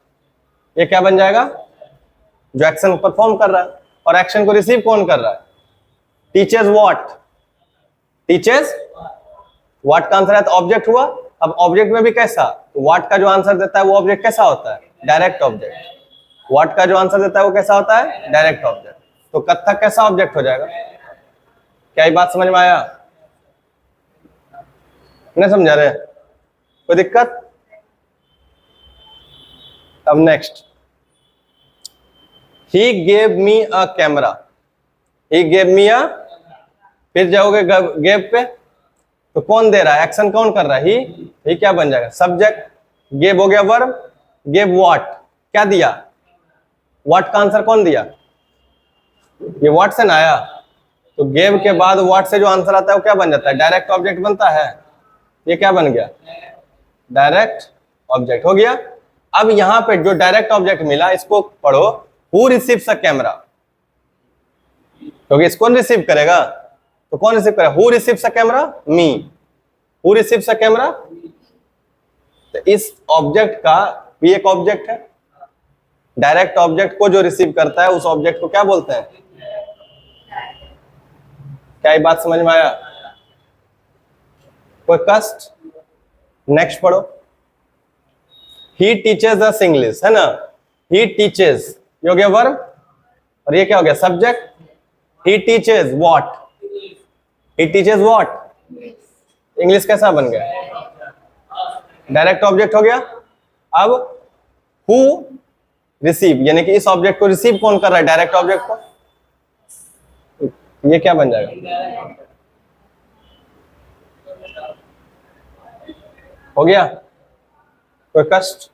ये क्या बन जाएगा, जो एक्शन परफॉर्म कर रहा है, और एक्शन को रिसीव कौन कर रहा है, टीचर्स व्हाट, टीचर्स व्हाट का आंसर है तो ऑब्जेक्ट हुआ। अब ऑब्जेक्ट में भी कैसा, व्हाट का जो आंसर देता है वो ऑब्जेक्ट कैसा होता है, डायरेक्ट ऑब्जेक्ट। व्हाट का जो आंसर देता है वो कैसा होता है, डायरेक्ट ऑब्जेक्ट। तो कथक कैसा ऑब्जेक्ट हो जाएगा, क्या ये बात समझ में आया, नहीं समझा रहे, कोई दिक्कत। अब next, he gave me a camera, he gave me a, फिर जाओगे गेव पे, तो कौन दे रहा है, एक्शन कौन कर रहा है, ही क्या बन जाएगा, सब्जेक्ट। गेव हो गया वर्ब, गेव व्हाट, क्या दिया, व्हाट का आंसर कौन दिया, ये व्हाट से ना आया, तो गेव के बाद व्हाट से जो आंसर आता है वो क्या बन जाता है, डायरेक्ट ऑब्जेक्ट बनता है। ये क्या बन गया, डायरेक्ट ऑब्जेक्ट हो गया। अब यहां पे जो डायरेक्ट ऑब्जेक्ट मिला इसको पढ़ो, हु रिसीव्स अ कैमरा, क्योंकि इसको रिसीव करेगा, तो कौन रिसीव करेगा, who receives a camera, me, who receives a camera. तो इस ऑब्जेक्ट का भी एक ऑब्जेक्ट है, डायरेक्ट ऑब्जेक्ट को जो रिसीव करता है उस ऑब्जेक्ट को क्या बोलते हैं, क्या ये बात समझ में आया, कोई कष्ट। नेक्स्ट पढ़ो, ही टीचर्स अस इंग्लिश, है ना, ही टीचर्स, ये हो गया वर्ब, और ये क्या हो गया, subject. He teachers what, he teachers what, English कैसा बन गया, डायरेक्ट ऑब्जेक्ट हो गया। अब हु रिसीव, यानी कि इस ऑब्जेक्ट को रिसीव कौन कर रहा है, डायरेक्ट ऑब्जेक्ट को, ये क्या बन जाएगा, हो गया, कोई कष्ट।